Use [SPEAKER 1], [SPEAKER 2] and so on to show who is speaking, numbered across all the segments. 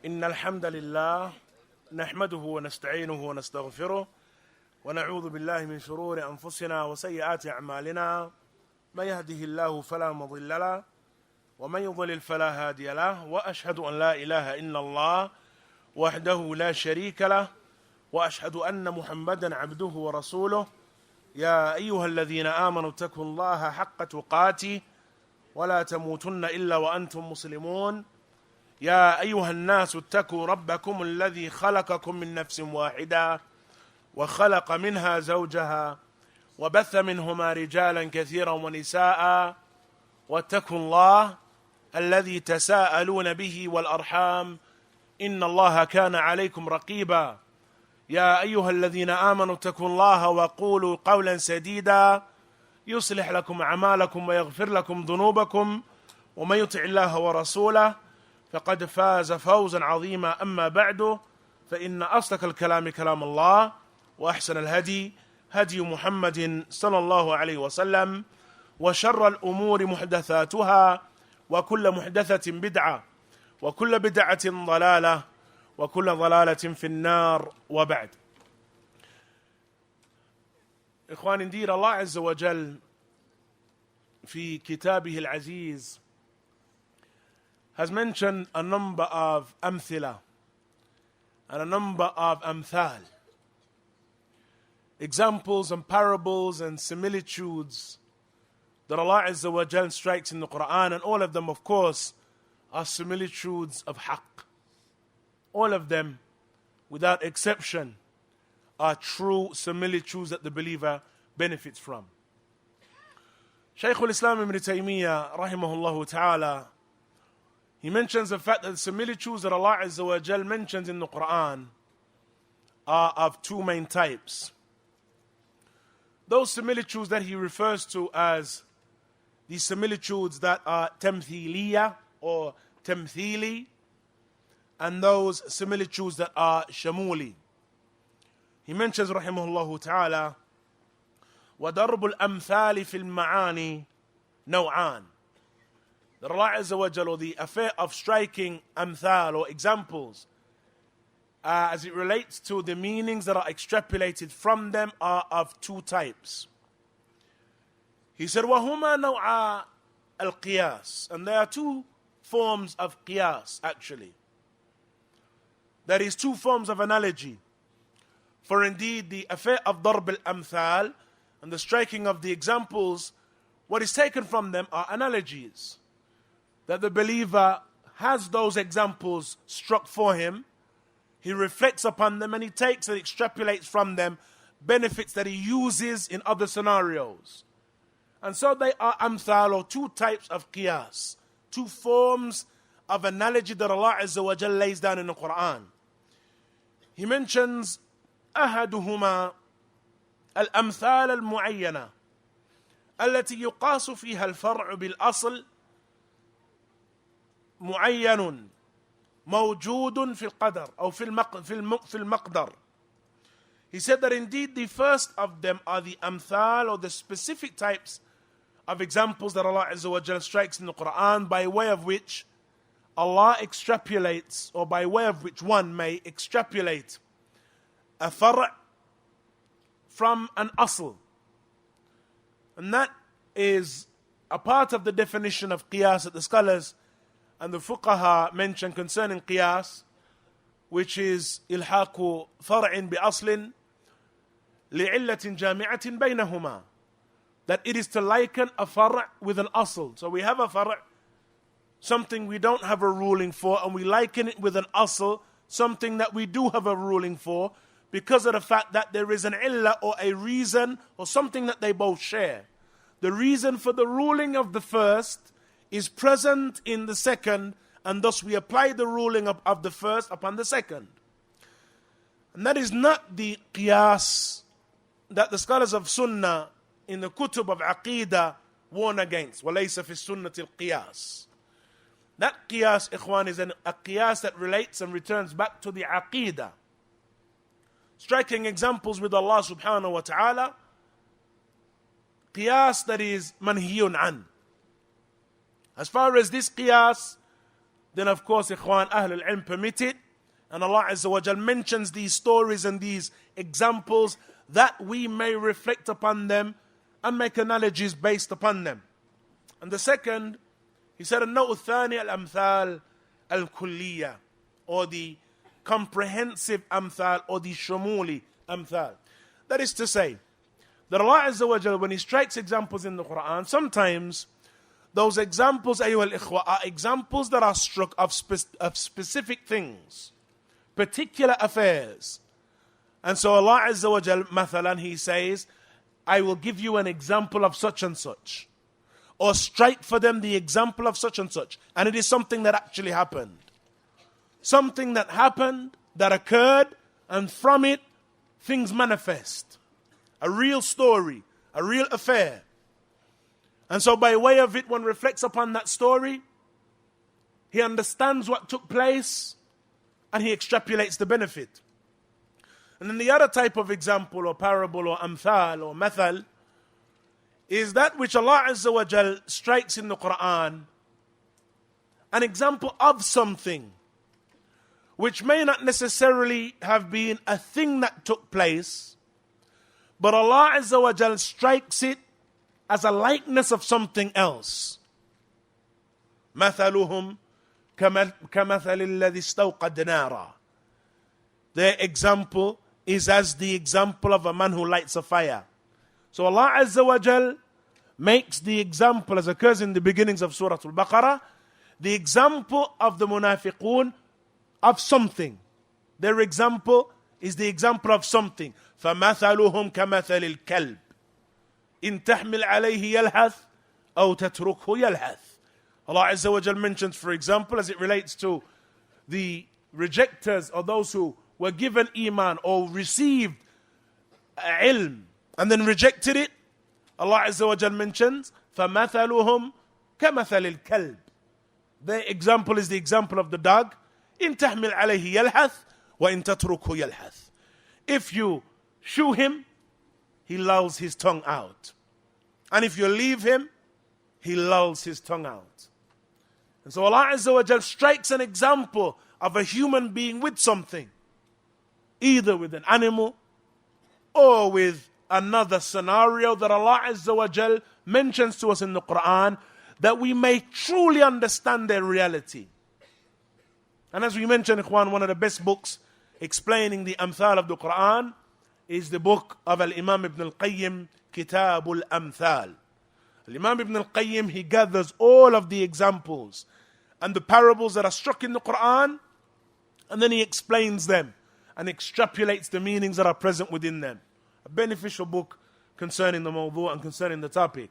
[SPEAKER 1] إن الحمد لله نحمده ونستعينه ونستغفره ونعوذ بالله من شرور أنفسنا وسيئات أعمالنا من يهده الله فلا مضل له ومن يضلل فلا هادي له وأشهد أن لا إله إلا الله وحده لا شريك له وأشهد أن محمدا عبده ورسوله يا أيها الذين آمنوا اتقوا الله حق تقاته ولا تموتن إلا وأنتم مسلمون يا أيها الناس اتقوا ربكم الذي خلقكم من نفس واحدة وخلق منها زوجها وبث منهما رجالا كثيرا ونساء واتقوا الله الذي تساءلون به والأرحام إن الله كان عليكم رقيبا يا أيها الذين آمنوا اتقوا الله وقولوا قولا سديدا يصلح لكم أعمالكم ويغفر لكم ذنوبكم ومن يطع الله ورسوله فقد فاز فوزا عظيما أما بعد فإن أصدق الكلام كلام الله وأحسن الهدي هدي محمد صلى الله عليه وسلم وشر الأمور محدثاتها وكل محدثة بدعة وكل بدعة ضلالة وكل ضلالة في النار وبعد. إخوان, indeed Allah Azza wa Jal في كتابه العزيز has mentioned a number of amthila and a number of amthal, examples and parables and similitudes that Allah Azza wa Jal strikes in the Quran, and all of them, of course, are similitudes of haqq. All of them, without exception, are true similitudes that the believer benefits from. Shaykh al-Islam ibn Taymiyyah, rahimahullah ta'ala, he mentions the fact that the similitudes that Allah Azza wa Jal mentions in the Quran are of two main types. Those similitudes that he refers to as the similitudes that are tamthiliya or tamthili, and those similitudes that are shamuli. He mentions rahimahullah ta'ala وَضَرْبُ الْأَمْثَالِ فِي الْمَعَانِ نَوْعَانِ, that Allah Azza wa Jal, or the affair of striking amthal or examples as it relates to the meanings that are extrapolated from them, are of two types. He said وَهُمَا نَوْعَا الْقِيَاسِ, and there are two forms of qiyas actually. There is two forms of analogy. For indeed the affair of darb al-amthal and the striking of the examples, what is taken from them are analogies. That the believer has those examples struck for him, he reflects upon them and he takes and extrapolates from them benefits that he uses in other scenarios. And so they are amthal, or two types of qiyas, two forms of analogy that Allah Azza wa Jal lays down in the Quran. He mentions أحدهما الأمثال المعينة التي يقاس فيها الفرع بالأصل معين موجود في القدر أو في المقدر. He said that indeed the first of them are the amthal, or the specific types of examples that Allah Azza wa Jal strikes in the Quran, by way of which Allah extrapolates, or by way of which one may extrapolate a far' from an asl. And that is a part of the definition of qiyas that the scholars and the fuqaha mention concerning qiyas, which is ilhaqu far'in bi aslin li'illatin jami'atin baynahuma, that it is to liken a far' with an asl. So we have a far', something we don't have a ruling for, and we liken it with an asl, something that we do have a ruling for, because of the fact that there is an illah or a reason or something that they both share. The reason for the ruling of the first is present in the second, and thus we apply the ruling of the first upon the second. And that is not the qiyas that the scholars of sunnah in the kutub of aqidah warn against. وَلَيْسَ فِي السُّنَّةِ الْقِيَاسِ. That qiyas, ikhwan, is a qiyas that relates and returns back to the aqidah. Striking examples with Allah subhanahu wa ta'ala, qiyas that is manhiyun an. As far as this qiyas, then of course, Ikhwan, Ahlul Ilm permit it. And Allah Azza wa Jal mentions these stories and these examples that we may reflect upon them and make analogies based upon them. And the second, he said, النوع الثاني الأمثال الكلية, or the comprehensive amthal, or the shumuli amthal. That is to say, that Allah Azza wa Jal, when He strikes examples in the Quran, sometimes those examples, أيها الإخوة, are examples that are struck of specific things, particular affairs. And so Allah Azza wa Jal, mathalan, He says, I will give you an example of such and such, or strike for them the example of such and such. And it is something that actually happened. Something that happened, that occurred, and from it, things manifest. A real story, a real affair. And so by way of it, one reflects upon that story, he understands what took place, and he extrapolates the benefit. And then the other type of example, or parable, or amthal, or mathal, is that which Allah Azza wa Jal strikes in the Quran, an example of something, which may not necessarily have been a thing that took place, but Allah Azza wa Jal strikes it as a likeness of something else. مثلهم كمثل الذي استوقد نارا. Their example is as the example of a man who lights a fire. So Allah Azza wa Jal makes the example, as occurs in the beginnings of Surah Al-Baqarah, the example of the munafiqun of something. Their example is the example of something. فَمَثَلُهُمْ كَمَثَلِ الْكَلْبِ إِن تَحْمِلْ عَلَيْهِ يَلْهَثْ أَوْ تَتْرُكْهُ يَلْهَثْ. Allah Azza wa Jal mentions, for example, as it relates to the rejectors, or those who were given iman or received ilm and then rejected it, Allah Azza wa Jal mentions, فَمَثَلُهُمْ كَمَثَلِ الْكَلْبِ. Their example is the example of the dog. إِن تَحْمِلْ عَلَيْهِ يَلْهَثْ وَإِن تَتْرُكْهُ يَلْهَثْ. If you shoo him, he lolls his tongue out. And if you leave him, he lolls his tongue out. And so Allah Azza wa Jal strikes an example of a human being with something, either with an animal or with another scenario that Allah Azza wa Jal mentions to us in the Quran, that we may truly understand their reality. And as we mentioned, Ikhwan, one of the best books explaining the amthal of the Quran is the book of Al-Imam Ibn Al-Qayyim, Kitab Al-Amthal. Al-Imam Ibn Al-Qayyim, he gathers all of the examples and the parables that are struck in the Quran, and then he explains them and extrapolates the meanings that are present within them. A beneficial book concerning the mawdu' and concerning the topic.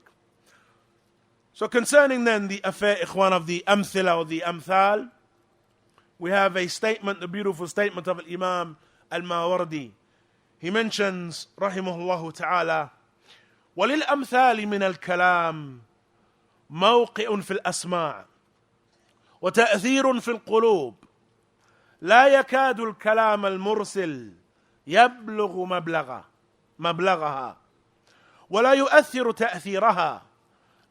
[SPEAKER 1] So concerning then the affair, Ikhwan, of the amthila or the amthal, we have a statement, the beautiful statement of Imam Al-Mawardi. He mentions, rahimahullah ta'ala, وَلِلْأَمْثَالِ مِنَ الْكَلَامِ مَوْقِعٌ فِي الْأَسْمَاعِ وتأثير في القلوب لا يكاد الكلام المرسل يبلغ مبلغها ولا يؤثر تأثيرها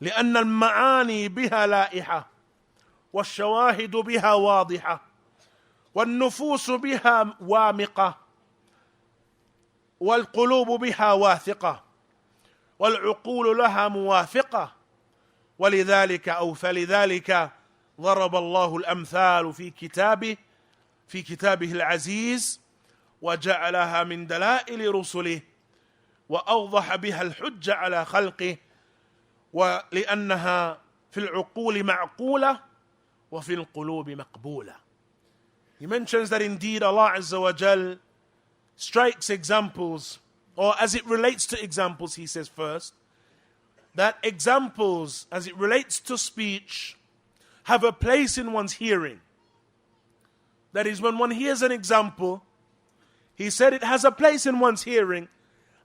[SPEAKER 1] لأن المعاني بها لائحة والشواهد بها واضحة والنفوس بها وامقة والقلوب بها واثقة والعقول لها موافقة فلذلك ضرب الله الأمثال في كتابه العزيز وجعلها من دلائل رسله وأوضح بها الحجة على خلقه ولأنها في العقول معقولة وفي القلوب مقبولة. He mentions that indeed Allah Azza wa Jal strikes examples, or as it relates to examples, he says first, that examples as it relates to speech have a place in one's hearing. That is, when one hears an example, he said it has a place in one's hearing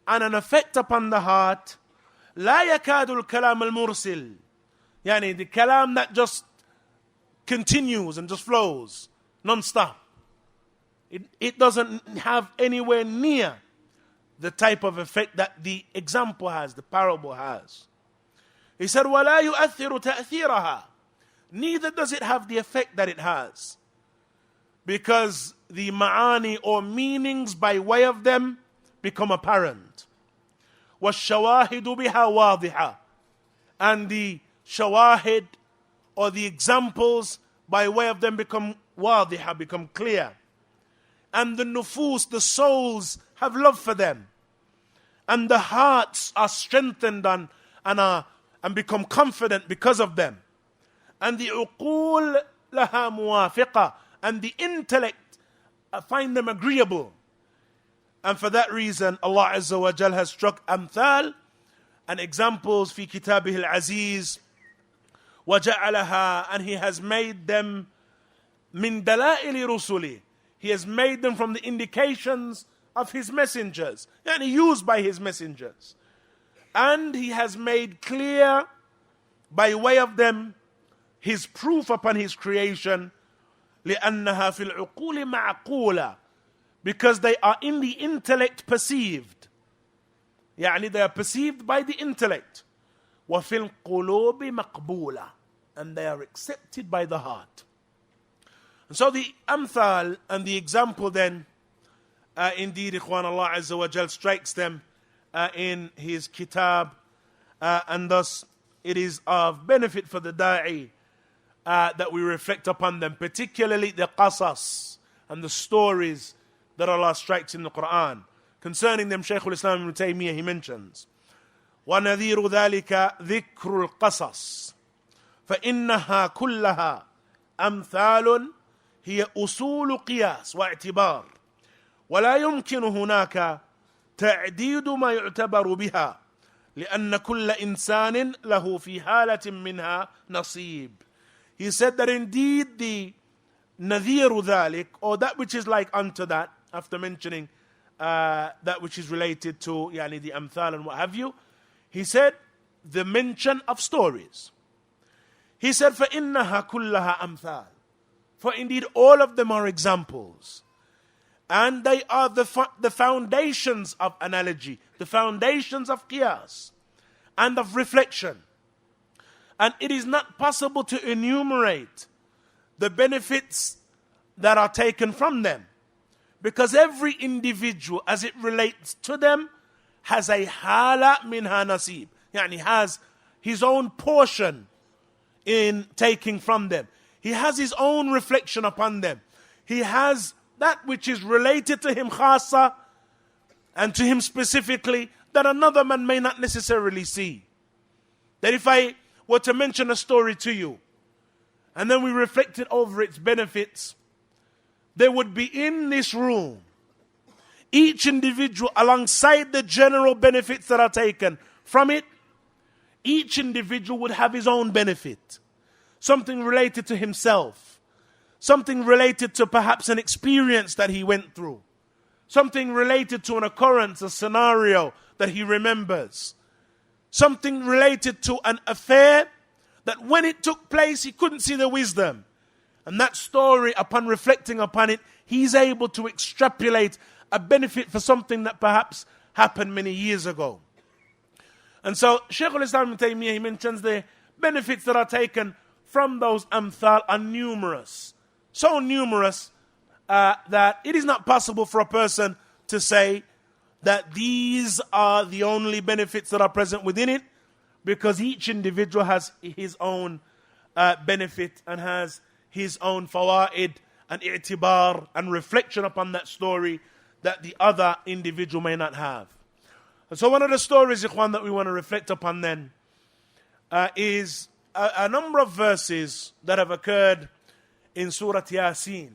[SPEAKER 1] and an effect upon the heart. لا يكاد الكلام المرسل, يعني the kalam that just continues and just flows non-stop. It doesn't have anywhere near the type of effect that the example has, the parable has. He said, وَلَا يُؤَثِّرُ تَأْثِيرَهَا. neither does it have the effect that it has. Because the ma'ani or meanings by way of them become apparent. وَالشَّوَاهِدُ بِهَا وَاضِحَةٌ. And the shawahid or the examples by way of them become wadiha, become clear. And the nufus, the souls, have love for them. And the hearts are strengthened and become confident because of them. And the uqul laha muwafiqa, and the intellect find them agreeable. And for that reason, Allah Azza wa Jal has struck amthal and examples fi kitabih al-aziz, وَجَعَلَهَا, and He has made them min dalaili rusuli. He has made them from the indications of His messengers, and used by His messengers. And He has made clear by way of them His proof upon His creation, لِأَنَّهَا فِي الْعُقُولِ مَعْقُولَةً, because they are in the intellect perceived. يعني they are perceived by the intellect. وَفِي الْقُلُوبِ مَقْبُولَةً, and they are accepted by the heart. And so the amthal and the example then, indeed, ikhwan, Allah Azza wa Jal strikes them in His kitab, and thus it is of benefit for the da'i that we reflect upon them, particularly the qasas and the stories that Allah strikes in the Quran. Concerning them, Shaykh al-Islam ibn Taymiyyah, he mentions, وَنَذِيرُ ذَلِكَ ذِكْرُ الْقَصَصِ فَإِنَّهَا كُلَّهَا أَمْثَالٌ هي أصول قياس واعتبار ولا يمكن هناك تعديد ما يعتبر بها لأن كل إنسان له في حالة منها نصيب. He said that indeed the نذير ذلك, or that which is like unto that, after mentioning that which is related to يعني the amthal and what have you, he said the mention of stories. He said فَإِنَّهَا كُلَّهَا أَمْثَالٌ, for indeed all of them are examples. And they are the foundations of analogy, the foundations of qiyas and of reflection. And it is not possible to enumerate the benefits that are taken from them, because every individual, as it relates to them, has a hala minha nasib, yani has his own portion in taking from them. He has his own reflection upon them. He has that which is related to him khasa and to him specifically that another man may not necessarily see. That if I were to mention a story to you and then we reflected over its benefits, there would be in this room each individual, alongside the general benefits that are taken from it, each individual would have his own benefit. Something related to himself. Something related to perhaps an experience that he went through. Something related to an occurrence, a scenario that he remembers. Something related to an affair that when it took place, he couldn't see the wisdom. And that story, upon reflecting upon it, he's able to extrapolate a benefit for something that perhaps happened many years ago. And so, Shaykh al-Islam ibn Taymiyyah, he mentions the benefits that are taken from those amthal are numerous. So numerous that it is not possible for a person to say that these are the only benefits that are present within it, because each individual has his own benefit and has his own fawaid and i'tibar and reflection upon that story that the other individual may not have. And so one of the stories, ikhwan, that we want to reflect upon then is a number of verses that have occurred in Surah Yasin.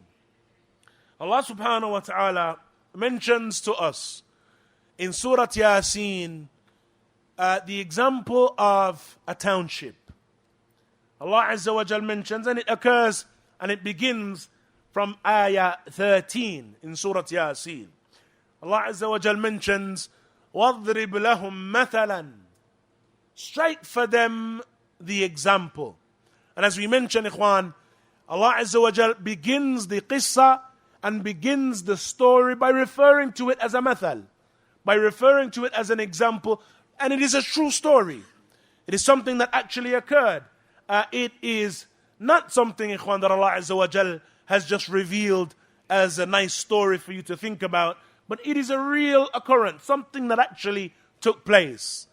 [SPEAKER 1] Allah subhanahu wa ta'ala mentions to us in Surah Yasin the example of a township. Allah Azza wa Jal mentions, and it occurs and it begins from ayah 13 in Surah Yasin. Allah Azza wa Jal mentions, وَاضْرِبْ لَهُمْ مَثَلًا, strike for them the example. And as we mentioned, ikhwan, Allah Azza wa Jal begins the qissa and begins the story by referring to it as a mathal, by referring to it as an example. And it is a true story. It is something that actually occurred. It is Not something, ikhwan, that Allah Azza wa Jal has just revealed as a nice story for you to think about, but it is a real occurrence, something that actually took place.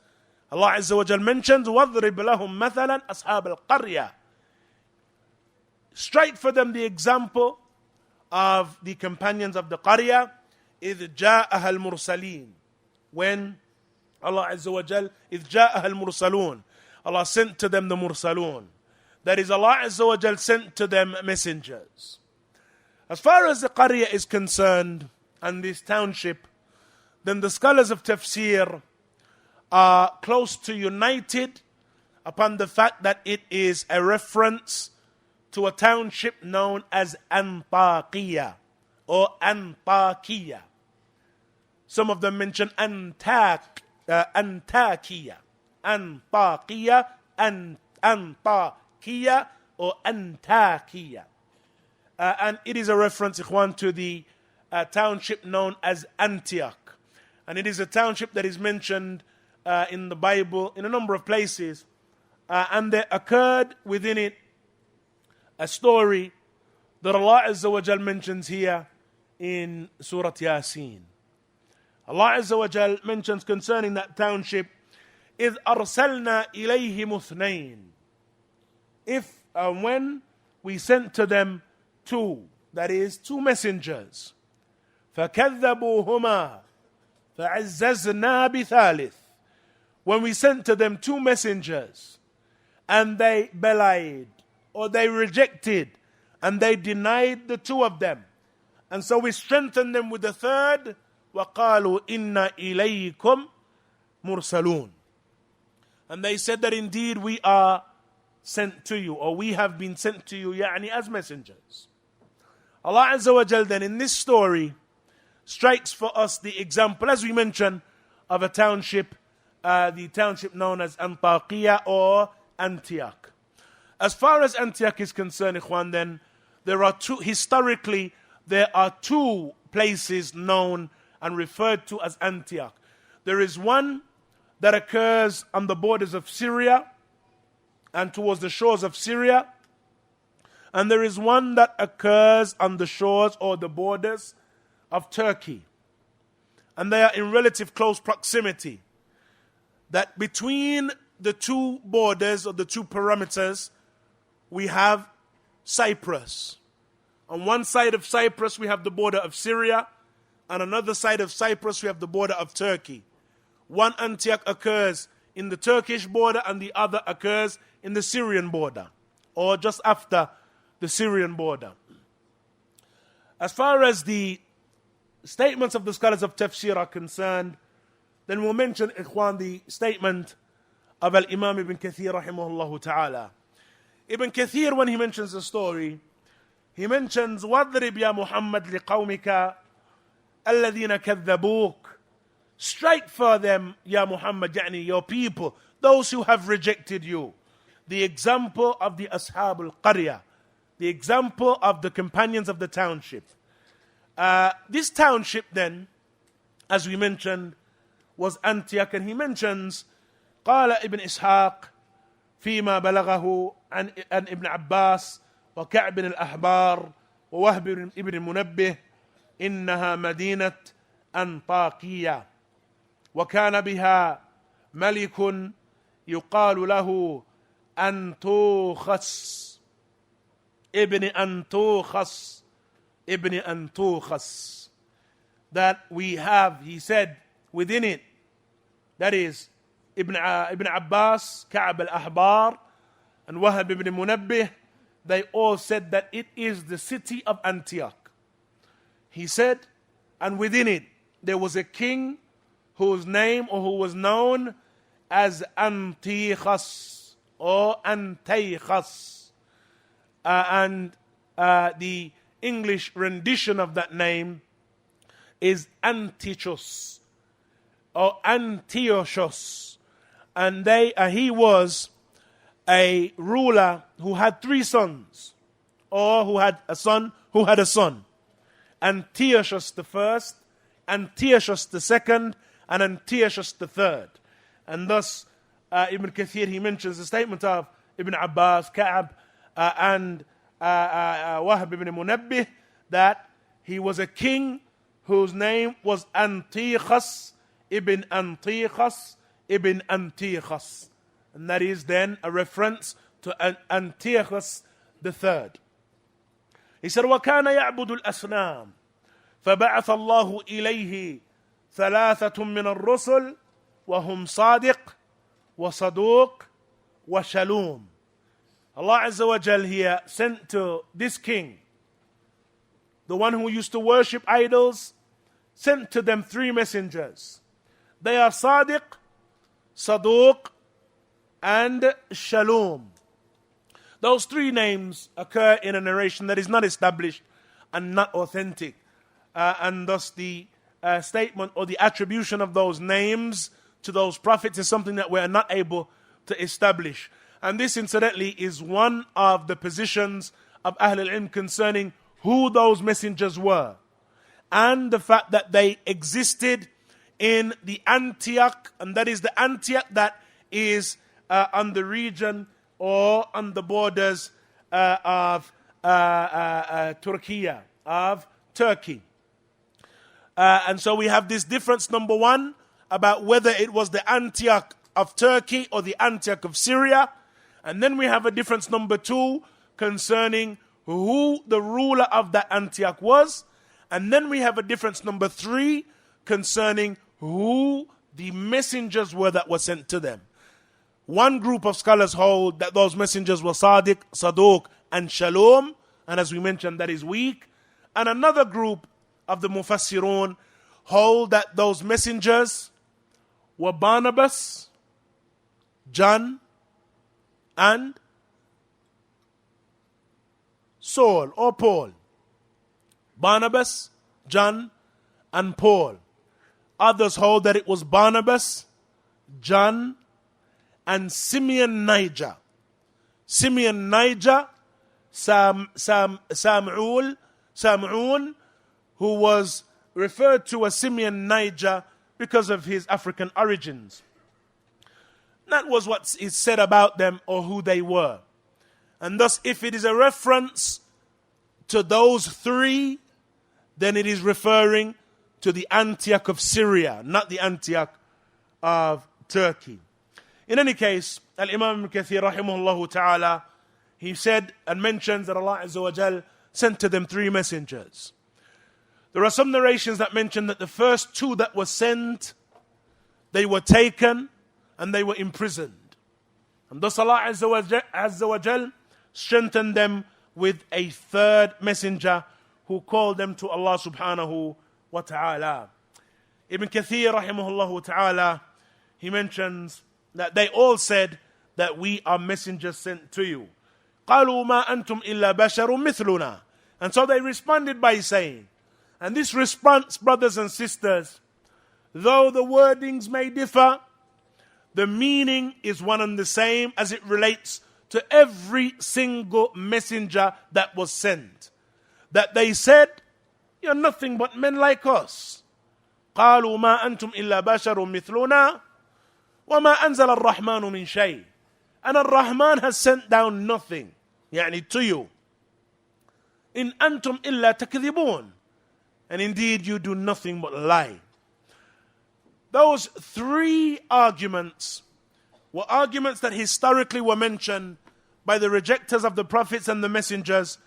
[SPEAKER 1] Allah Azza wa Jal mentions, وَاضْرِبْ لَهُمْ مَثَلًا أَصْحَابَ الْقَرْيَةِ. Strike for them the example of the companions of the Qaryah, إِذْ جَاءَهَا الْمُرْسَلِينَ. When Allah Azza wa Jal, إِذْ جَاءَهَا الْمُرْسَلُونَ. Allah sent to them the Mursalun. That is, Allah Azza wa Jal sent to them messengers. As far as the Qaryah is concerned, and this township, then the scholars of tafsir are close to united upon the fact that it is a reference to a township known as Antakiya or Antakiya. Some of them mention Antakiya, Antakiya, Antakiya or Antakiya. And it is a reference, ikhwan, to the township known as Antioch. And it is a township that is mentioned in the Bible in a number of places. And there occurred within it a story that Allah Azza wa Jal mentions here in Surah Yasin. Allah Azza wa Jal mentions concerning that township, إِذْ أَرْسَلْنَا إِلَيْهِمُ اثْنَيْنِ. If and when we sent to them two, that is, two messengers. فَكَذَّبُوهُمَا فَعَزَّزْنَا بِثَالِثٍ. When we sent to them two messengers, and they belied, or they rejected, and they denied the two of them. And so we strengthened them with the third, وَقَالُوا إِنَّا إِلَيْكُمْ مُرْسَلُونَ. And they said that indeed we are sent to you, or we have been sent to you, يعني, as messengers. Allah Azza wa Jal then in this story strikes for us the example, as we mentioned, of a township, the township known as Antakiya or Antioch. As far as Antioch is concerned, ikhwan, then there are historically there are two places known and referred to as Antioch. There is one that occurs on the borders of Syria and towards the shores of Syria. And there is one that occurs on the shores or the borders of Turkey. And they are in relative close proximity. That between the two borders or the two perimeters, we have Cyprus. On one side of Cyprus, we have the border of Syria. On another side of Cyprus, we have the border of Turkey. One Antioch occurs in the Turkish border and the other occurs in the Syrian border, or just after the Syrian border. As far as the statements of the scholars of tafsir are concerned, then we'll mention, ikhwan, the statement of Al-Imam Ibn Kathir rahimahullah ta'ala. Ibn Kathir, when he mentions the story, he mentions, وَاضْرِبْ يَا مُحَمَّدْ لِقَوْمِكَ الَّذِينَ كَذَّبُوكَ. Strike for them, Ya Muhammad, يعني, your people, those who have rejected you. The example of the Ashab al-Qaryah, the example of the companions of the township. This township then, as we mentioned, was Antioch, and he mentions, قال ابن إسحاق فيما بلغه عن ابن عباس وكعب الأحبار ووهب ابن منبه إنها مدينة أنطاكية وكان بها ملك يقال له أنطوخس ابن أنطوخس ابن أنطوخس. That we have, he said, within it, that is Ibn Abbas, Ka'b al-Ahbar, and Wahab ibn Munabbih, they all said that it is the city of Antioch. He said, and within it there was a king whose name or who was known as Antiochus or Antiochus. And the English rendition of that name is Antiochus or Antiochus. And he was a ruler who had three sons, or who had a son who had a son. Antiochus the first, Antiochus the second, and Antiochus the third. And thus Ibn Kathir, he mentions the statement of Ibn Abbas, Ka'b, and Wahb ibn Munabbih that he was a king whose name was Antikhas ibn Antikhas ibn Antikhas. And that is then a reference to Antikhas the third. He said, وَكَانَ يَعْبُدُ الْأَصْنَامِ فَبَعَثَ اللَّهُ إِلَيْهِ ثَلَاثَةٌ مِّنَ الرُّسُلِ وَهُمْ صَادِقٌ وَصَدُوقٌ وَشَلُومٌ. Allah Azza wa Jal here sent to this king, the one who used to worship idols, sent to them 3 messengers. They are Sadiq, Saduq, and Shalom. Those 3 names occur in a narration that is not established and not authentic. And thus the statement or the attribution of those names to those prophets is something that we are not able to establish. And this, incidentally, is one of the positions of Ahl al-Ilm concerning who those messengers were, and the fact that they existed in the Antioch, and that is the Antioch that is on the region or on the borders of Turkey, and so we have this difference, number one, about whether it was the Antioch of Turkey or the Antioch of Syria. And then we have a difference, number 2, concerning who the ruler of that Antioch was. And then we have a difference, number 3, concerning who the messengers were that were sent to them. One group of scholars hold that those messengers were Sadiq, Saduq, and Shalom. And as we mentioned, that is weak. And another group of the Mufassirun hold that those messengers were Barnabas, John, and Saul or Paul. Barnabas, John, and Paul. Others hold that it was Barnabas, John, and Simeon Niger. Simeon Niger, Sam'un, who was referred to as Simeon Niger because of his African origins. That was what is said about them or who they were. And thus, if it is a reference to those 3, then it is referring to the Antioch of Syria, not the Antioch of Turkey. In any case, Al-Imam Ibn Kathir rahimahullah ta'ala, he said and mentions that Allah Azza wa Jal sent to them 3 messengers. There are some narrations that mention that the first 2 that were sent, they were taken and they were imprisoned. And thus Allah Azza wa Jal strengthened them with a 3rd messenger who called them to Allah subhanahu wa ta'ala. Ibn Kathir rahimahullah ta'ala, he mentions that they all said that we are messengers sent to you. قَالُوا مَا أَنْتُمْ إِلَّا بَشَرٌ مِثْلُنَا. And so they responded by saying, and this response, brothers and sisters, though the wordings may differ, the meaning is one and the same as it relates to every single messenger that was sent. That they said, you're nothing but men like us. قالوا ما أنتم إلا بشر مثلنا وما أنزل الرحمن من شيء. And Ar-Rahman has sent down nothing, يعني to you. إن أنتم إلا تكذبون. And indeed you do nothing but lie. Those 3 arguments were arguments that historically were mentioned by the rejectors of the prophets and the messengers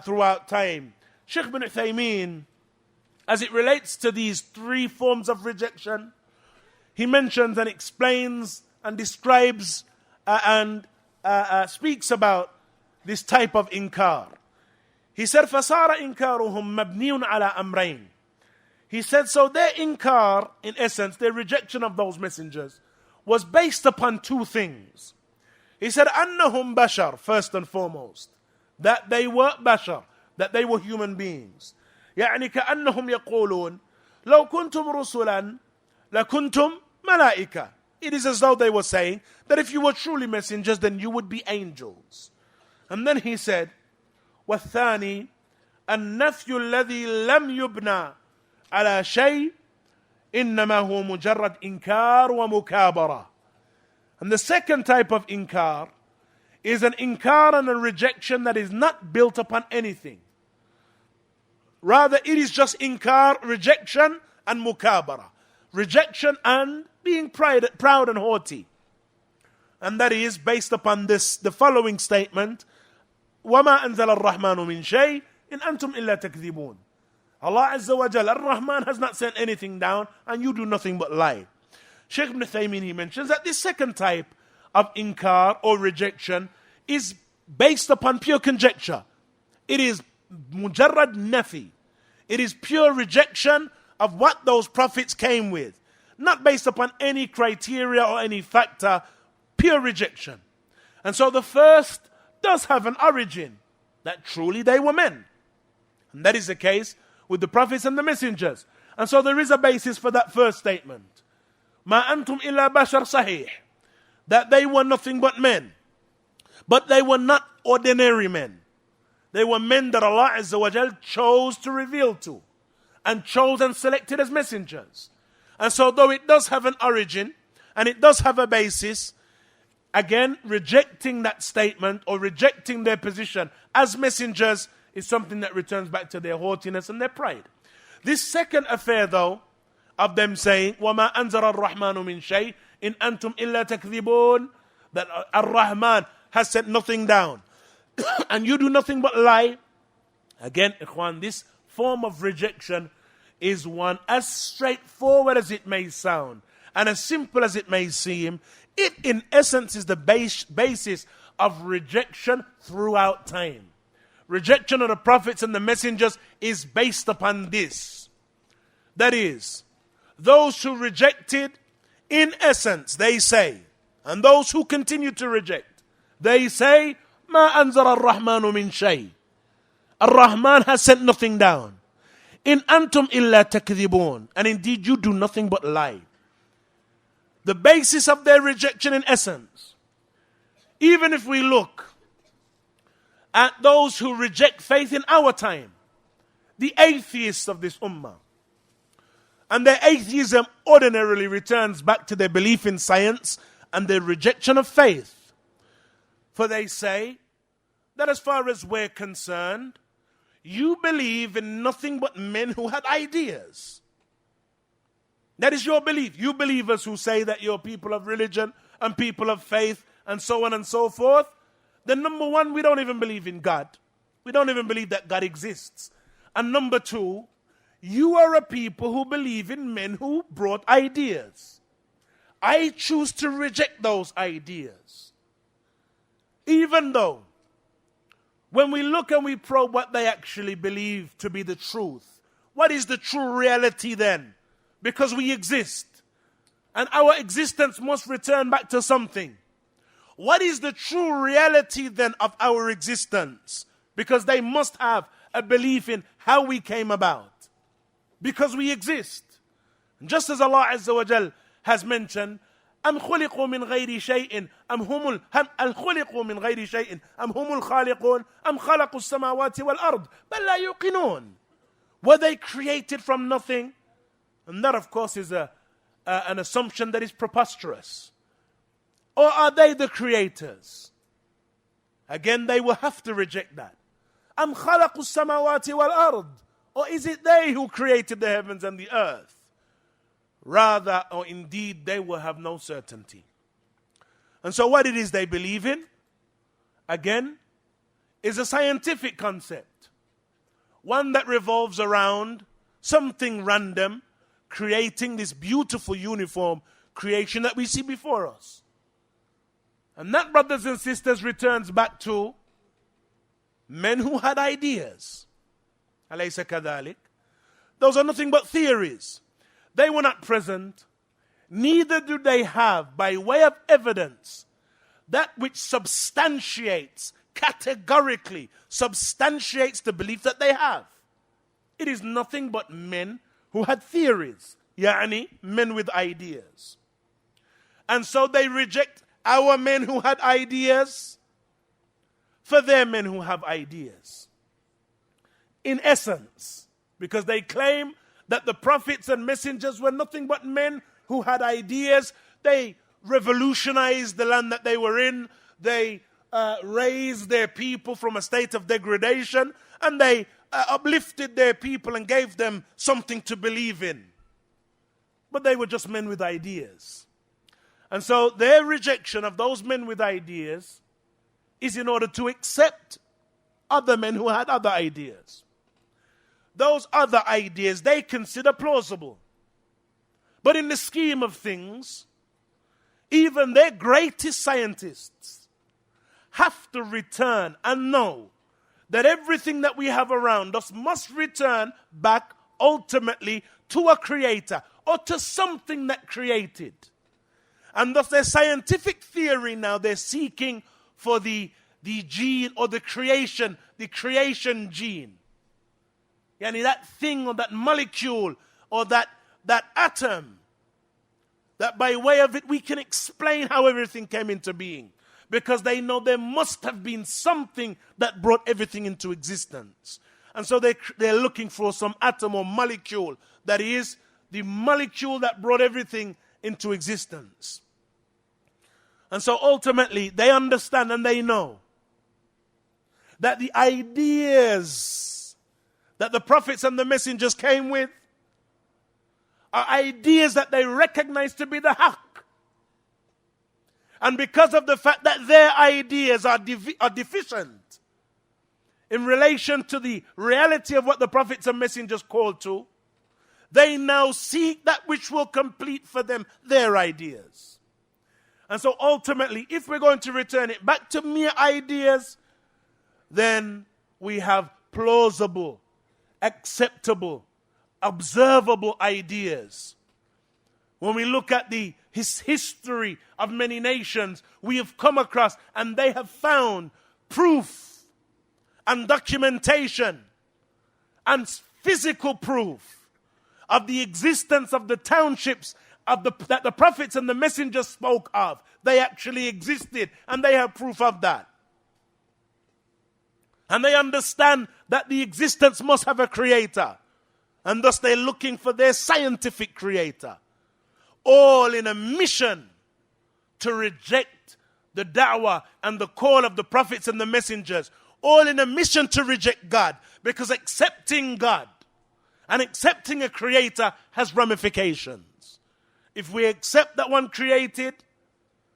[SPEAKER 1] throughout time. Sheikh bin Uthaymeen, as it relates to these 3 forms of rejection, he mentions and explains and describes and speaks about this type of inkar. He said, فَصَارَ إِنْكَارُهُمْ مَبْنِيٌ عَلَىٰ أَمْرَيْنِ. He said, so their inkar, in essence, their rejection of those messengers, was based upon 2 things. He said, أَنَّهُمْ بَشَرٌ, first and foremost, that they were bashar, that they were human beings. يعني كأنهم يقولون لو كنتم رسلا لكنتم ملائكة. It is as though they were saying that if you were truly messengers, then you would be angels. And then he said, والثاني النفي الذي لم يبنى على شيء إنما هو مجرد إنكار ومكابرة. And the second type of inkar is an inkar and a rejection that is not built upon anything. Rather, it is just inkar, rejection, and mukabara. Rejection and being proud and haughty. And that is based upon the following statement, وَمَا أَنزَلَ الرَّحْمَنُ مِنْ شَيْءٍ إِنْ أَنْتُمْ إِلَّا تَكْذِبُونَ. Allah Azza wa Jal, Ar-Rahman has not sent anything down, and you do nothing but lie. Shaykh Ibn Taymiyyah, he mentions that this second type of inkar or rejection is based upon pure conjecture. It is mujarrad nafi. It is pure rejection of what those prophets came with. Not based upon any criteria or any factor, pure rejection. And so the first does have an origin, that truly they were men. And that is the case with the prophets and the messengers. And so there is a basis for that first statement. Ma antum illa bashar sahih. That they were nothing but men. But they were not ordinary men. They were men that Allah Azza wa Jal chose to reveal to. And chose and selected as messengers. And so though it does have an origin, and it does have a basis, again, rejecting that statement or rejecting their position as messengers is something that returns back to their haughtiness and their pride. This second affair, though, of them saying, وَمَا أَنزَرَ الرَّحْمَنُ مِنْ شَيْءٍ إِنْ أَنْتُمْ إِلَّا تَكْذِبُونَ, that Ar-Rahman has sent nothing down, and you do nothing but lie. Again, ikhwan, this form of rejection is one as straightforward as it may sound, and as simple as it may seem. It, in essence, is the basis of rejection throughout time. Rejection of the prophets and the messengers is based upon this. That is, those who rejected, in essence, they say, and those who continue to reject, they say, Ma anzara ar-Rahmanu min shay. Ar-Rahman has sent nothing down. In antum illa takdhibun. And indeed you do nothing but lie. The basis of their rejection, in essence, even if we look at those who reject faith in our time, the atheists of this ummah, and their atheism ordinarily returns back to their belief in science and their rejection of faith. For they say that as far as we're concerned, you believe in nothing but men who had ideas. That is your belief. You believers who say that you're people of religion and people of faith and so on and so forth. Then number one, we don't even believe in God. We don't even believe that God exists. And number two, you are a people who believe in men who brought ideas. I choose to reject those ideas. Even though, when we look and we probe what they actually believe to be the truth, what is the true reality then? Because we exist. And our existence must return back to something. What is the true reality then of our existence? Because they must have a belief in how we came about. Because we exist. And just as Allah Azza wa Jal has mentioned, أَمْ خُلِقُوا مِنْ غَيْرِ شَيْءٍ أَمْ خُلِقُوا مِنْ غَيْرِ شَيْءٍ أَمْ هُمُ الْخَالِقُونَ أَمْ خَلَقُوا السَّمَاوَاتِ وَالْأَرْضِ بَلْ لَا يُوقِنُونَ. Were they created from nothing? And that, of course, is an assumption that is preposterous. Or are they the creators? Again, they will have to reject that. أَمْ خَلَقُوا السَّمَاوَاتِ وَالْأَرْضِ. Or is it they who created the heavens and the earth? Rather, or indeed, they will have no certainty. And so what it is they believe in, again, is a scientific concept. One that revolves around something random, creating this beautiful uniform creation that we see before us. And that, brothers and sisters, returns back to men who had ideas. Alaysa kadhalik? Those are nothing but theories. They were not present. Neither do they have, by way of evidence, that which substantiates, categorically substantiates the belief that they have. It is nothing but men who had theories. Yani, men with ideas. And so they reject our men who had ideas for their men who have ideas. In essence, because they claim that the prophets and messengers were nothing but men who had ideas. They revolutionized the land that they were in. They raised their people from a state of degradation, and they uplifted their people and gave them something to believe in. But they were just men with ideas. And so their rejection of those men with ideas is in order to accept other men who had other ideas. Those other ideas they consider plausible. But in the scheme of things, even their greatest scientists have to return and know that everything that we have around us must return back ultimately to a creator or to something that created. And thus their scientific theory now, they're seeking for the gene or the creation gene. Yani that thing or that molecule or that atom, that by way of it we can explain how everything came into being. Because they know there must have been something that brought everything into existence. And so they're looking for some atom or molecule that is the molecule that brought everything into existence. And so ultimately they understand and they know that the ideas that the prophets and the messengers came with are ideas that they recognize to be the haqq. And because of the fact that their ideas are deficient in relation to the reality of what the prophets and messengers called to, they now seek that which will complete for them their ideas. And so ultimately, if we're going to return it back to mere ideas, then we have plausible, acceptable, observable ideas. When we look at the history of many nations, we have come across and they have found proof and documentation and physical proof of the existence of the townships that the prophets and the messengers spoke of. They actually existed, and they have proof of that. And they understand that the existence must have a creator, and thus they're looking for their scientific creator, all in a mission to reject the da'wah and the call of the prophets and the messengers, all in a mission to reject God, because accepting God and accepting a creator has ramifications. If we accept that one created,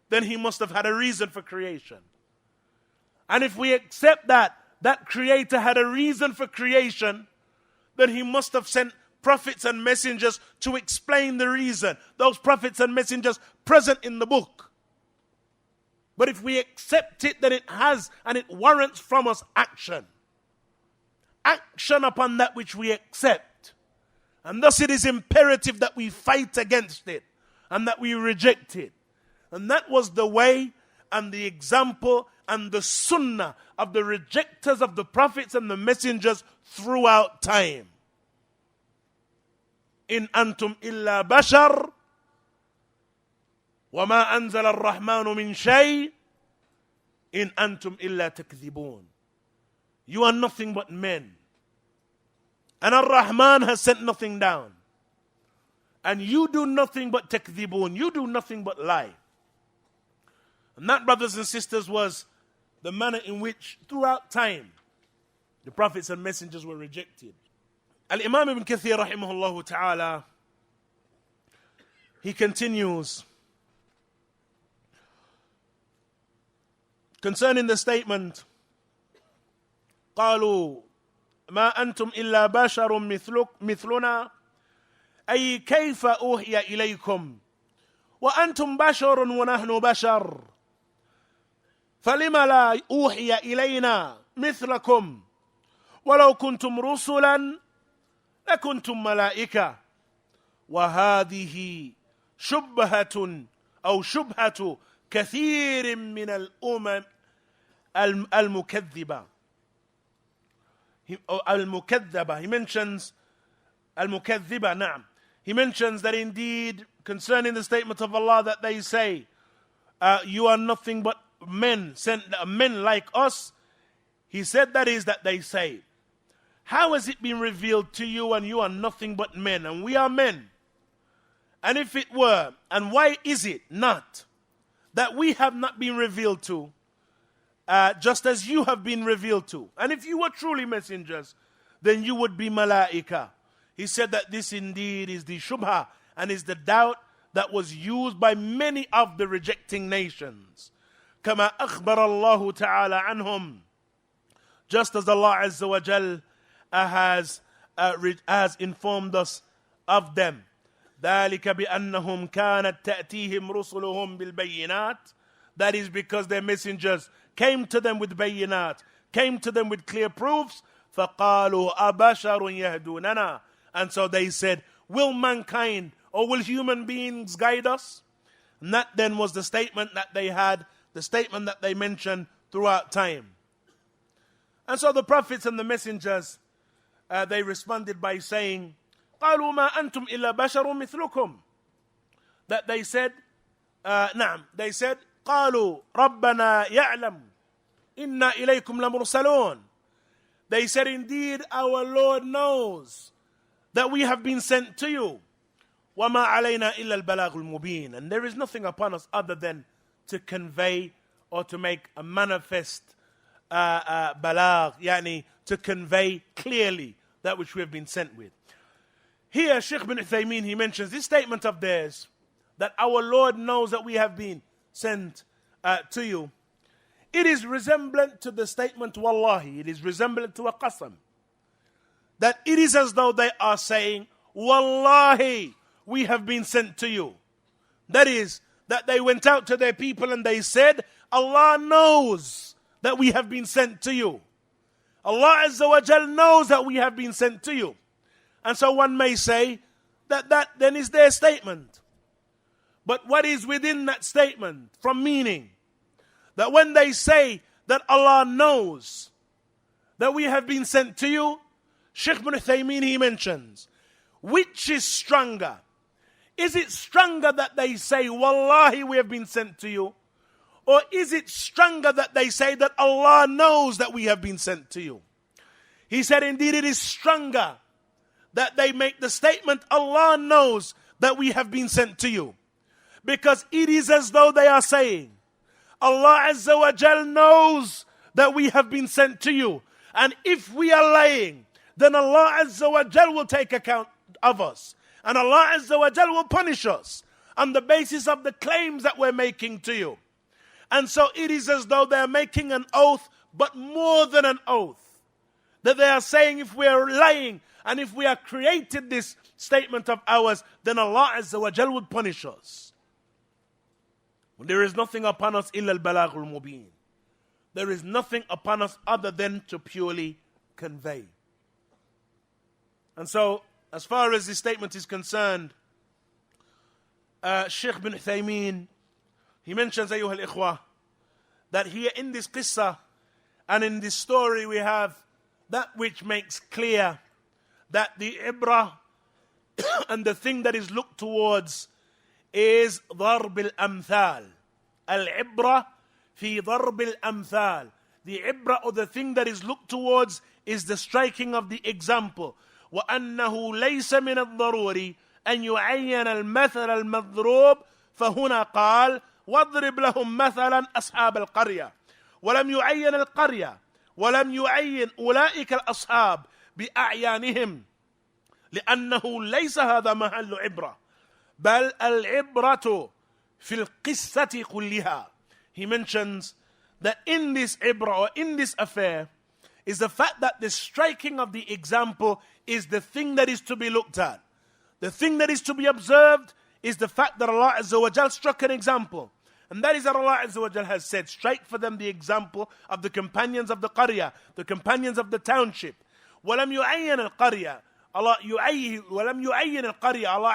[SPEAKER 1] then he must have had a reason for creation. And if we accept that creator had a reason for creation, then he must have sent prophets and messengers to explain the reason. Those prophets and messengers present in the book. But if we accept it, then it has and it warrants from us action. Action upon that which we accept. And thus it is imperative that we fight against it and that we reject it. And that was the way and the example and the sunnah of the rejectors of the prophets and the messengers throughout time. In antum illa bashar wa ma anzala ar-rahmanu min shay in antum illa takdhibun. You are nothing but men. And Ar-Rahman has sent nothing down. And you do nothing but takdhibun. You do nothing but lie. And that, brothers and sisters, was the manner in which throughout time the prophets and messengers were rejected. Al-Imam Ibn Kathir rahimahullah ta'ala, he continues concerning the statement, قالوا ما أنتم إلا بشر مثلنا أي كيف أوحي إليكم وأنتم بشر ونحن بشر فلم لا أوحي إلينا مثلكم ولو كنتم رسلا لكنتم ملائكة وهذه شبهة أو شبهة كثير من الأمم المكذبة. He mentions Al-Mukaththibah, na'am. He mentions that indeed concerning the statement of Allah that they say, you are nothing but men, men like us. He said that is that they say, how has it been revealed to you and you are nothing but men and we are men? And if it were, and why is it not that we have not been revealed to just as you have been revealed to. And if you were truly messengers, then you would be malaika. He said that this indeed is the shubha and is the doubt that was used by many of the rejecting nations. كما أخبر الله تعالى عنهم, just as Allah Azza wa Jal has informed us of them. ذلك بأنهم كانت تأتيهم رسلهم بالبينات. That is because their messengers came to them with bayinat, came to them with clear proofs. فقالوا أبشر يهدوننا. And so they said, will mankind or will human beings guide us? And that then was the statement that they had, the statement that they mentioned throughout time. And so the prophets and the messengers, they responded by saying, قالوا ما أنتم إلا بشر مثلكم. That they said, they said, قالوا ربنا يعلم إنا إليكم لمرسلون. They said, indeed, our Lord knows that we have been sent to you. وَمَا عَلَيْنَا إِلَّا الْبَلَاغُ الْمُبِينَ. And there is nothing upon us other than to convey or to make a manifest balag, yani to convey clearly that which we have been sent with. Here, Sheikh bin Uthaymeen, he mentions this statement of theirs, that our Lord knows that we have been sent to you. It is resemblant to the statement, Wallahi, it is resemblant to a qasam. That it is as though they are saying, Wallahi, we have been sent to you. That is, that they went out to their people and they said, Allah knows that we have been sent to you. Allah Azza wa Jal knows that we have been sent to you. And so one may say that then is their statement. But what is within that statement from meaning? That when they say that Allah knows that we have been sent to you, Sheikh bin Uthaymeen, he mentions, which is stronger? Is it stronger that they say, Wallahi, we have been sent to you? Or is it stronger that they say that Allah knows that we have been sent to you? He said, indeed, it is stronger that they make the statement, Allah knows that we have been sent to you. Because it is as though they are saying, Allah Azza wa Jal knows that we have been sent to you. And if we are lying, then Allah Azza wa Jal will take account of us. And Allah Azza wa Jal will punish us on the basis of the claims that we're making to you. And so it is as though they're making an oath, but more than an oath. That they are saying if we are lying and if we have created this statement of ours, then Allah Azza wa Jal would punish us. There is nothing upon us illa al-balagul mubin. There is nothing upon us other than to purely convey. And so, as far as this statement is concerned, Sheikh bin Uthaymeen, he mentions, أيها الإخوة, that here in this qissa and in this story we have that which makes clear that the ibrah and the thing that is looked towards is ضرب الأمثال. العبرة في ضرب الأمثال. The ibrah or the thing that is looked towards is the striking of the example. وأنه ليس من الضروري أن يعين المثل المضروب فهنا قال واضرب لهم مثلا أصحاب القرية ولم يعين القرية ولم يعين أولئك الأصحاب بأعيانهم لأنه ليس هذا محل عبرة بل العبرة في القصة كلها. He mentions that in this ibrah or in this affair is the fact that the striking of the example is the thing that is to be looked at. The thing that is to be observed is the fact that Allah Azza wa Jal struck an example. And that is that Allah Azza wa Jal has said, strike for them the example of the companions of the qaryah, the companions of the township. وَلَمْ يُعَيِّنَ الْقَرْيَةِ Allah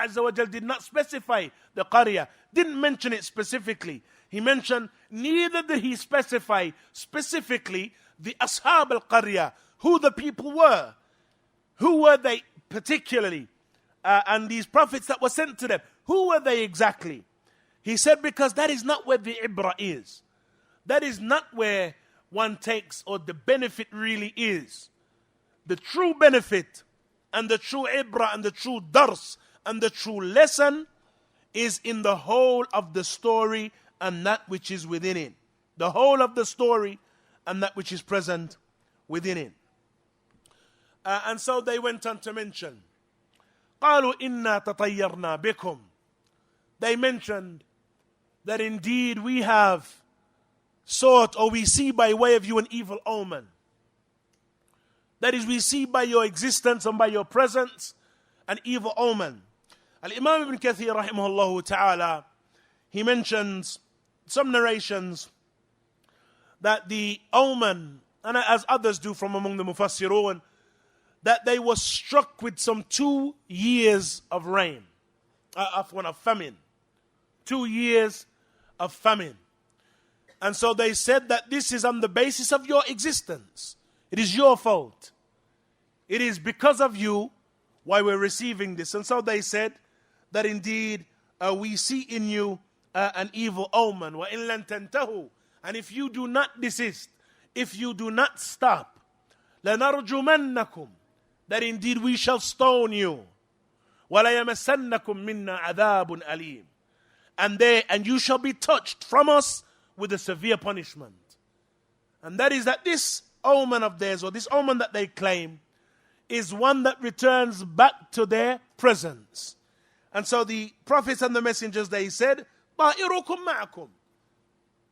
[SPEAKER 1] Azza wa Jal did not specify the qaryah, didn't mention it specifically. He mentioned, neither did he specify specifically the ashab al-qaryah, who the people were. Who were they particularly? And these prophets that were sent to them, who were they exactly? He said, because that is not where the ibrah is. That is not where one takes, or the benefit really is. The true benefit and the true ibrah and the true dars and the true lesson is in the whole of the story and that which is within it. The whole of the story and that which is present within it. And so they went on to mention, قالوا إنا تطيرنا بكم. They mentioned that indeed we have sought, or we see by way of you, an evil omen. That is, we see by your existence and by your presence an evil omen. Al-Imam Ibn Kathir rahimahullah ta'ala, he mentions some narrations that the omen, and as others do from among the Mufassirun, that they were struck with some 2 years of rain, of famine. 2 years of famine. And so they said that this is on the basis of your existence. It is your fault. It is because of you why we're receiving this. And so they said that indeed we see in you an evil omen. وَإِن لَن تَنْتَهُوا. And if you do not desist, if you do not stop, لَنَرْجُمَنَّكُمْ. That indeed we shall stone you. وَلَيَمَسَنَّكُمْ مِنَّا عَذَابٌ أَلِيمٌ. And you shall be touched from us with a severe punishment. And that is that this omen of theirs, or this omen that they claim, is one that returns back to their presence. And so the prophets and the messengers, they said, طَائِرُكُمْ مَعَكُمْ.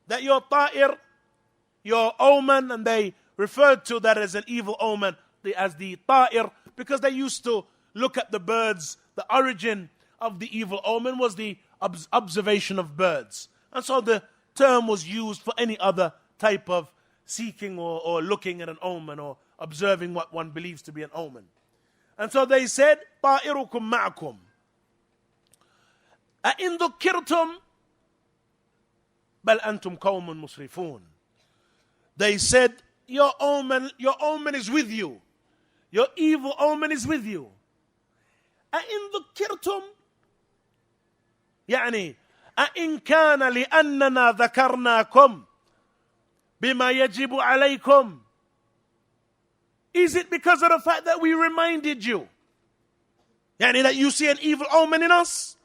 [SPEAKER 1] That your ta'ir, your omen, and they referred to that as an evil omen, as the ta'ir, because they used to look at the birds. The origin of the evil omen was the observation of birds. And so the term was used for any other type of seeking or looking at an omen or observing what one believes to be an omen. And so they said, طَائِرُكُمْ مَعَكُمْ أَإِن ذُكِّرْتُمْ بَلْ أَنْتُمْ قَوْمٌ مُسْرِفُونَ. They said, your omen is with you. Your evil omen is with you. أَإِن ذُكِّرْتُمْ يعني أَإِن كَانَ لِأَنَّنَا ذَكَرْنَاكُمْ بِمَا يَجِبُ عَلَيْكُمْ. Is it because of the fact that we reminded you? Yani that you see an evil omen in us?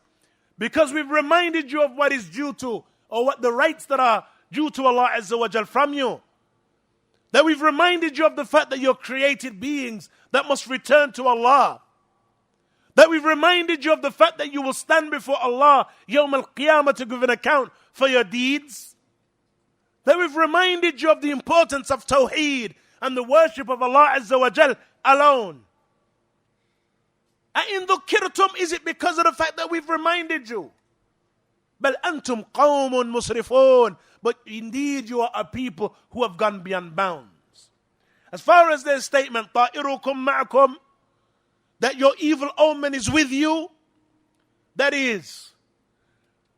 [SPEAKER 1] Because we've reminded you of what is due to, or what the rights that are due to Allah Azza wa Jal from you. That we've reminded you of the fact that you're created beings that must return to Allah. That we've reminded you of the fact that you will stand before Allah Yawm al-Qiyamah to give an account for your deeds. That we've reminded you of the importance of Tawheed and the worship of Allah Azza wa Jal alone. أَإِن ذُكِّرْتُمْ. Is it because of the fact that we've reminded you? بَلْ أَنْتُمْ قَوْمٌ مُسْرِفُونَ. But indeed you are a people who have gone beyond bounds. As far as their statement, طَائِرُكُمْ مَعَكُمْ, that your evil omen is with you, that is,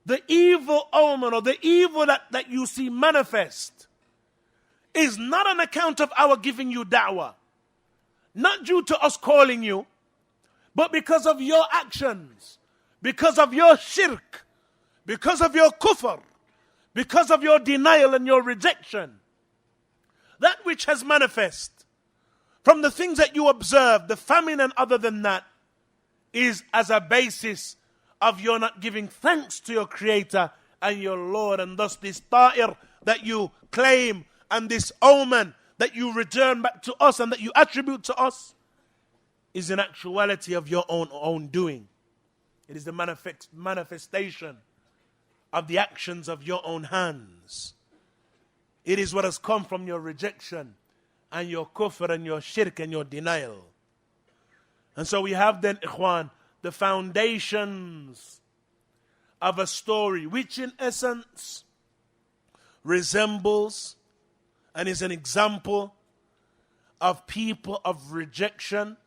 [SPEAKER 1] the evil omen or the evil that you see manifest is not on account of our giving you da'wah, not due to us calling you, but because of your actions, because of your shirk, because of your kufr, because of your denial and your rejection. That which has manifest from the things that you observe, the famine and other than that, is as a basis of your not giving thanks to your Creator and your Lord. And thus this ta'ir that you claim and this omen that you return back to us and that you attribute to us is an actuality of your own doing. It is the manifestation of the actions of your own hands. It is what has come from your rejection and your kufr and your shirk and your denial. And so we have then, ikhwan, the foundations of a story which in essence resembles and is an example of people of rejection,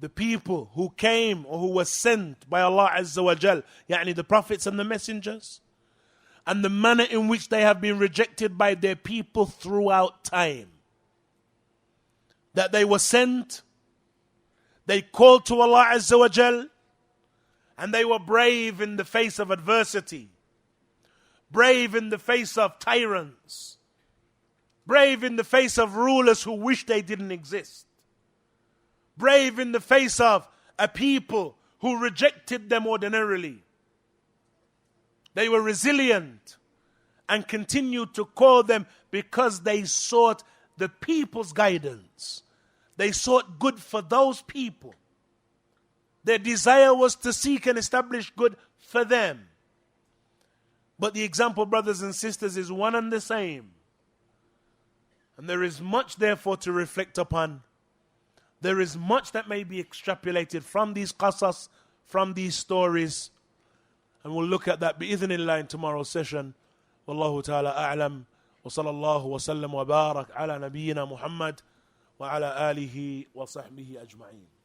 [SPEAKER 1] the people who came or who were sent by Allah Azza wa Jal, yani the prophets and the messengers, and the manner in which they have been rejected by their people throughout time. That they were sent, they called to Allah Azza wa Jal, and they were brave in the face of adversity, brave in the face of tyrants, brave in the face of rulers who wish they didn't exist, brave in the face of a people who rejected them ordinarily. They were resilient and continued to call them because they sought the people's guidance. They sought good for those people. Their desire was to seek and establish good for them. But the example, brothers and sisters, is one and the same. And there is much, therefore, to reflect upon. There is much that may be extrapolated from these qasas, from these stories. And we'll look at that bi-idhnillah in tomorrow's session. Wallahu ta'ala a'lam. Wa sallallahu wa sallam wa barak ala nabiyyina Muhammad wa ala alihi wa sahbihi ajma'in.